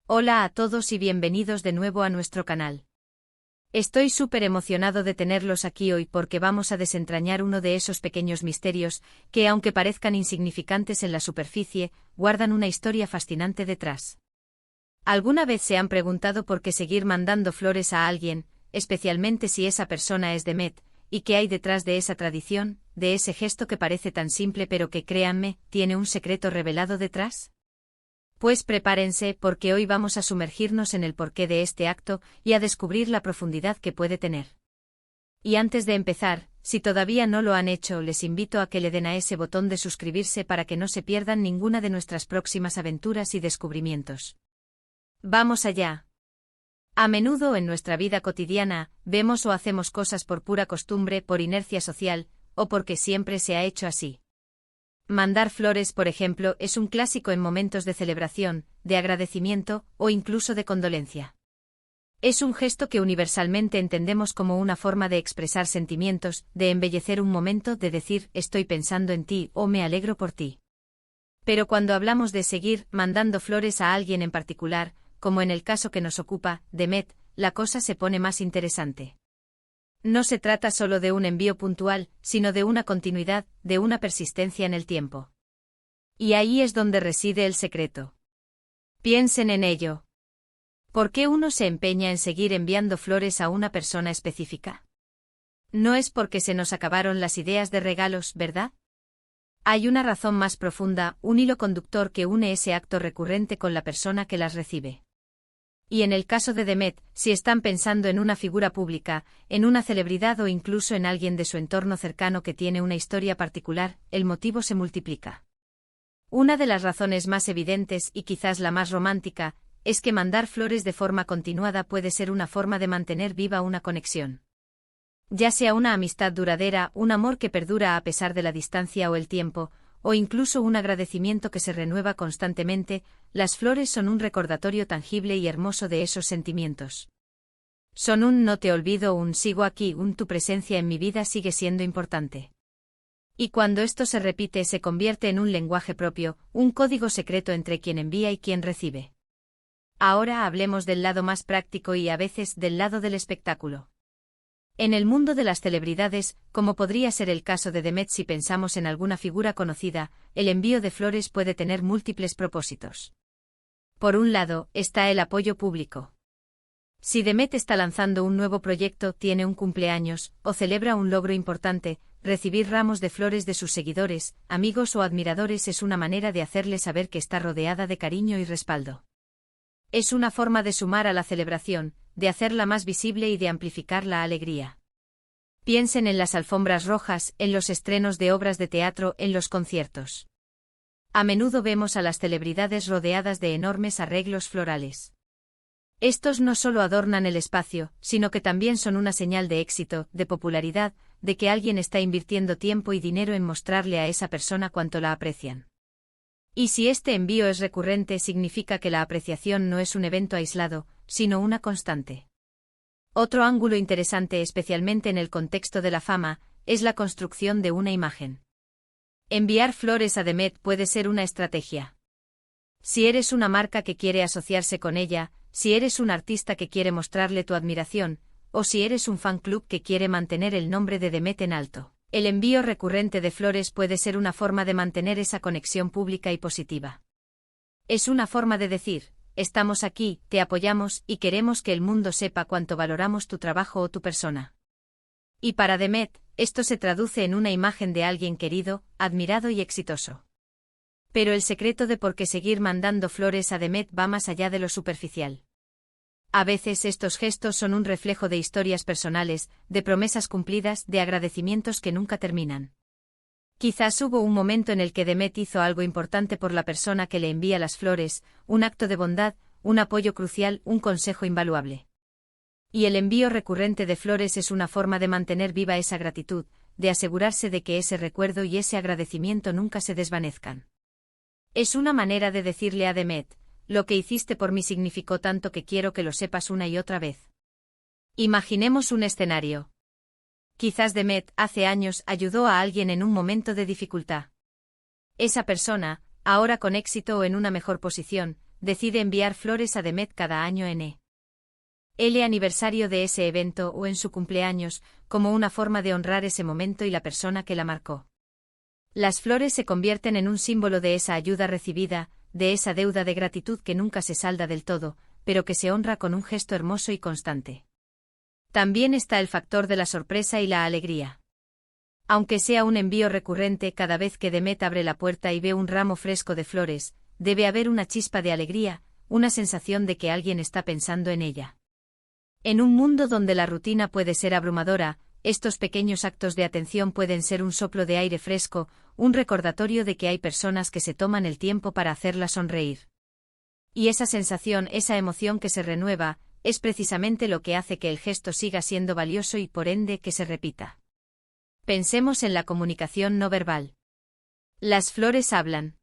Hola a todos y bienvenidos de nuevo a nuestro canal. Estoy súper emocionado de tenerlos aquí hoy porque vamos a desentrañar uno de esos pequeños misterios que, aunque parezcan insignificantes en la superficie, guardan una historia fascinante detrás. ¿Alguna vez se han preguntado por qué seguir mandando flores a alguien, especialmente si esa persona es Demet, y qué hay detrás de esa tradición, de ese gesto que parece tan simple pero que, créanme, tiene un secreto revelado detrás? Pues prepárense porque hoy vamos a sumergirnos en el porqué de este acto y a descubrir la profundidad que puede tener. Y antes de empezar, si todavía no lo han hecho, les invito a que le den a ese botón de suscribirse para que no se pierdan ninguna de nuestras próximas aventuras y descubrimientos. ¡Vamos allá! A menudo en nuestra vida cotidiana, vemos o hacemos cosas por pura costumbre, por inercia social, o porque siempre se ha hecho así. Mandar flores, por ejemplo, es un clásico en momentos de celebración, de agradecimiento o incluso de condolencia. Es un gesto que universalmente entendemos como una forma de expresar sentimientos, de embellecer un momento, de decir estoy pensando en ti o me alegro por ti. Pero cuando hablamos de seguir mandando flores a alguien en particular, como en el caso que nos ocupa, Demet, la cosa se pone más interesante. No se trata solo de un envío puntual, sino de una continuidad, de una persistencia en el tiempo. Y ahí es donde reside el secreto. Piensen en ello. ¿Por qué uno se empeña en seguir enviando flores a una persona específica? No es porque se nos acabaron las ideas de regalos, ¿verdad? Hay una razón más profunda, un hilo conductor que une ese acto recurrente con la persona que las recibe. Y en el caso de Demet, si están pensando en una figura pública, en una celebridad o incluso en alguien de su entorno cercano que tiene una historia particular, el motivo se multiplica. Una de las razones más evidentes y quizás la más romántica, es que mandar flores de forma continuada puede ser una forma de mantener viva una conexión. Ya sea una amistad duradera, un amor que perdura a pesar de la distancia o el tiempo, o incluso un agradecimiento que se renueva constantemente, las flores son un recordatorio tangible y hermoso de esos sentimientos. Son un no te olvido, un sigo aquí, un tu presencia en mi vida sigue siendo importante. Y cuando esto se repite se convierte en un lenguaje propio, un código secreto entre quien envía y quien recibe. Ahora hablemos del lado más práctico y a veces del lado del espectáculo. En el mundo de las celebridades, como podría ser el caso de Demet si pensamos en alguna figura conocida, el envío de flores puede tener múltiples propósitos. Por un lado, está el apoyo público. Si Demet está lanzando un nuevo proyecto, tiene un cumpleaños, o celebra un logro importante, recibir ramos de flores de sus seguidores, amigos o admiradores es una manera de hacerle saber que está rodeada de cariño y respaldo. Es una forma de sumar a la celebración, de hacerla más visible y de amplificar la alegría. Piensen en las alfombras rojas, en los estrenos de obras de teatro, en los conciertos. A menudo vemos a las celebridades rodeadas de enormes arreglos florales. Estos no solo adornan el espacio, sino que también son una señal de éxito, de popularidad, de que alguien está invirtiendo tiempo y dinero en mostrarle a esa persona cuánto la aprecian. Y si este envío es recurrente, significa que la apreciación no es un evento aislado, sino una constante. Otro ángulo interesante, especialmente en el contexto de la fama, es la construcción de una imagen. Enviar flores a Demet puede ser una estrategia. Si eres una marca que quiere asociarse con ella, si eres un artista que quiere mostrarle tu admiración, o si eres un fan club que quiere mantener el nombre de Demet en alto, el envío recurrente de flores puede ser una forma de mantener esa conexión pública y positiva. Es una forma de decir, estamos aquí, te apoyamos y queremos que el mundo sepa cuánto valoramos tu trabajo o tu persona. Y para Demet, esto se traduce en una imagen de alguien querido, admirado y exitoso. Pero el secreto de por qué seguir mandando flores a Demet va más allá de lo superficial. A veces estos gestos son un reflejo de historias personales, de promesas cumplidas, de agradecimientos que nunca terminan. Quizás hubo un momento en el que Demet hizo algo importante por la persona que le envía las flores, un acto de bondad, un apoyo crucial, un consejo invaluable. Y el envío recurrente de flores es una forma de mantener viva esa gratitud, de asegurarse de que ese recuerdo y ese agradecimiento nunca se desvanezcan. Es una manera de decirle a Demet, lo que hiciste por mí significó tanto que quiero que lo sepas una y otra vez. Imaginemos un escenario. Quizás Demet, hace años, ayudó a alguien en un momento de dificultad. Esa persona, ahora con éxito o en una mejor posición, decide enviar flores a Demet cada año en el aniversario de ese evento o en su cumpleaños, como una forma de honrar ese momento y la persona que la marcó. Las flores se convierten en un símbolo de esa ayuda recibida, de esa deuda de gratitud que nunca se salda del todo, pero que se honra con un gesto hermoso y constante. También está el factor de la sorpresa y la alegría. Aunque sea un envío recurrente, cada vez que Demet abre la puerta y ve un ramo fresco de flores, debe haber una chispa de alegría, una sensación de que alguien está pensando en ella. En un mundo donde la rutina puede ser abrumadora, estos pequeños actos de atención pueden ser un soplo de aire fresco, un recordatorio de que hay personas que se toman el tiempo para hacerla sonreír. Y esa sensación, esa emoción que se renueva, es precisamente lo que hace que el gesto siga siendo valioso y por ende que se repita. Pensemos en la comunicación no verbal. Las flores hablan.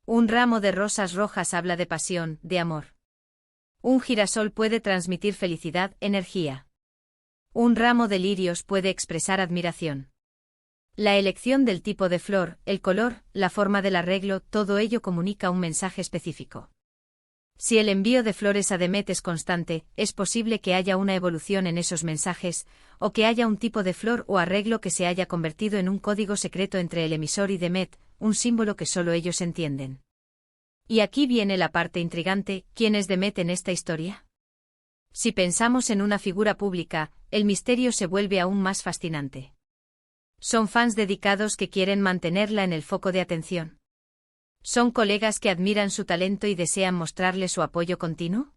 Un ramo de rosas rojas habla de pasión, de amor. Un girasol puede transmitir felicidad, energía. Un ramo de lirios puede expresar admiración. La elección del tipo de flor, el color, la forma del arreglo, todo ello comunica un mensaje específico. Si el envío de flores a Demet es constante, es posible que haya una evolución en esos mensajes, o que haya un tipo de flor o arreglo que se haya convertido en un código secreto entre el emisor y Demet, un símbolo que solo ellos entienden. Y aquí viene la parte intrigante, ¿quién es Demet en esta historia? Si pensamos en una figura pública, el misterio se vuelve aún más fascinante. ¿Son fans dedicados que quieren mantenerla en el foco de atención? ¿Son colegas que admiran su talento y desean mostrarle su apoyo continuo?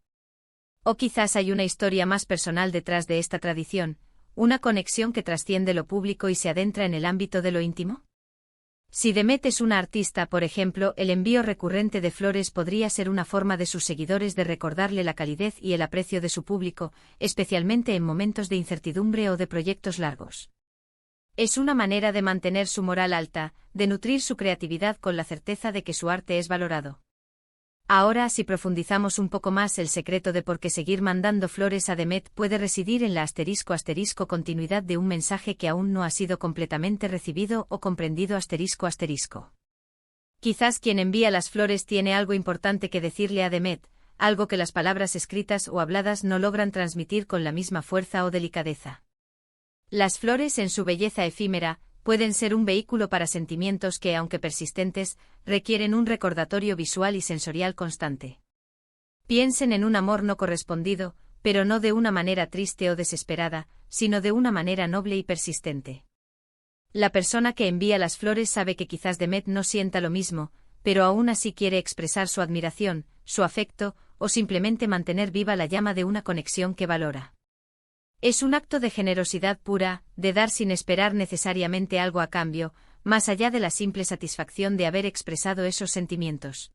¿O quizás hay una historia más personal detrás de esta tradición, una conexión que trasciende lo público y se adentra en el ámbito de lo íntimo? Si Demet es una artista, por ejemplo, el envío recurrente de flores podría ser una forma de sus seguidores de recordarle la calidez y el aprecio de su público, especialmente en momentos de incertidumbre o de proyectos largos. Es una manera de mantener su moral alta, de nutrir su creatividad con la certeza de que su arte es valorado. Ahora, si profundizamos un poco más, el secreto de por qué seguir mandando flores a Demet puede residir en la ** continuidad de un mensaje que aún no ha sido completamente recibido o comprendido ***. Quizás quien envía las flores tiene algo importante que decirle a Demet, algo que las palabras escritas o habladas no logran transmitir con la misma fuerza o delicadeza. Las flores, en su belleza efímera, pueden ser un vehículo para sentimientos que, aunque persistentes, requieren un recordatorio visual y sensorial constante. Piensen en un amor no correspondido, pero no de una manera triste o desesperada, sino de una manera noble y persistente. La persona que envía las flores sabe que quizás Demet no sienta lo mismo, pero aún así quiere expresar su admiración, su afecto, o simplemente mantener viva la llama de una conexión que valora. Es un acto de generosidad pura, de dar sin esperar necesariamente algo a cambio, más allá de la simple satisfacción de haber expresado esos sentimientos.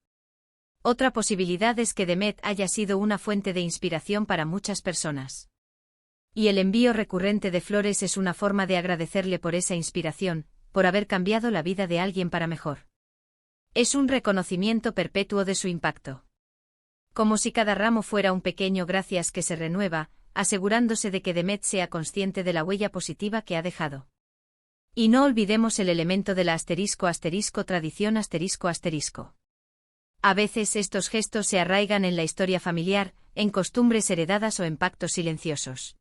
Otra posibilidad es que Demet haya sido una fuente de inspiración para muchas personas. Y el envío recurrente de flores es una forma de agradecerle por esa inspiración, por haber cambiado la vida de alguien para mejor. Es un reconocimiento perpetuo de su impacto. Como si cada ramo fuera un pequeño gracias que se renueva, asegurándose de que Demet sea consciente de la huella positiva que ha dejado. Y no olvidemos el elemento de la *** tradición ***. A veces estos gestos se arraigan en la historia familiar, en costumbres heredadas o en pactos silenciosos.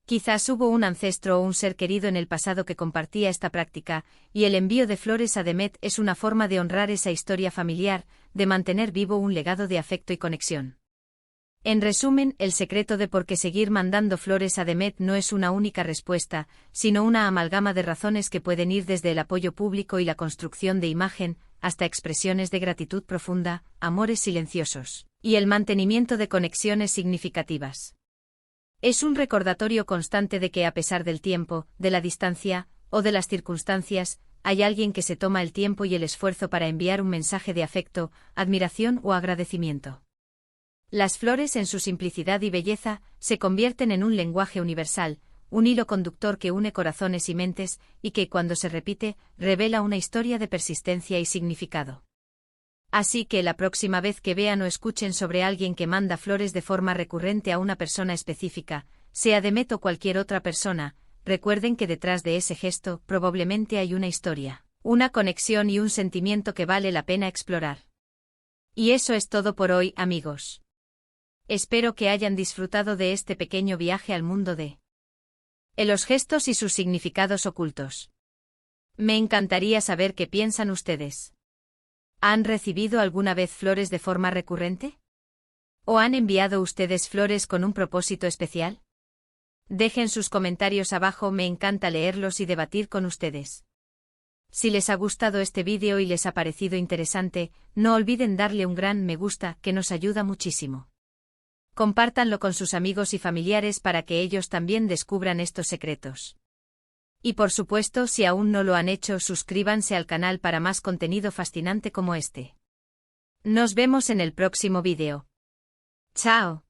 Quizás hubo un ancestro o un ser querido en el pasado que compartía esta práctica, y el envío de flores a Demet es una forma de honrar esa historia familiar, de mantener vivo un legado de afecto y conexión. En resumen, el secreto de por qué seguir mandando flores a Demet no es una única respuesta, sino una amalgama de razones que pueden ir desde el apoyo público y la construcción de imagen, hasta expresiones de gratitud profunda, amores silenciosos, y el mantenimiento de conexiones significativas. Es un recordatorio constante de que a pesar del tiempo, de la distancia, o de las circunstancias, hay alguien que se toma el tiempo y el esfuerzo para enviar un mensaje de afecto, admiración o agradecimiento. Las flores, en su simplicidad y belleza, se convierten en un lenguaje universal, un hilo conductor que une corazones y mentes, y que, cuando se repite, revela una historia de persistencia y significado. Así que la próxima vez que vean o escuchen sobre alguien que manda flores de forma recurrente a una persona específica, sea Demet o cualquier otra persona, recuerden que detrás de ese gesto probablemente hay una historia, una conexión y un sentimiento que vale la pena explorar. Y eso es todo por hoy, amigos. Espero que hayan disfrutado de este pequeño viaje al mundo de los gestos y sus significados ocultos. Me encantaría saber qué piensan ustedes. ¿Han recibido alguna vez flores de forma recurrente? ¿O han enviado ustedes flores con un propósito especial? Dejen sus comentarios abajo, me encanta leerlos y debatir con ustedes. Si les ha gustado este vídeo y les ha parecido interesante, no olviden darle un gran me gusta, que nos ayuda muchísimo. Compártanlo con sus amigos y familiares para que ellos también descubran estos secretos. Y por supuesto, si aún no lo han hecho, suscríbanse al canal para más contenido fascinante como este. Nos vemos en el próximo vídeo. ¡Chao!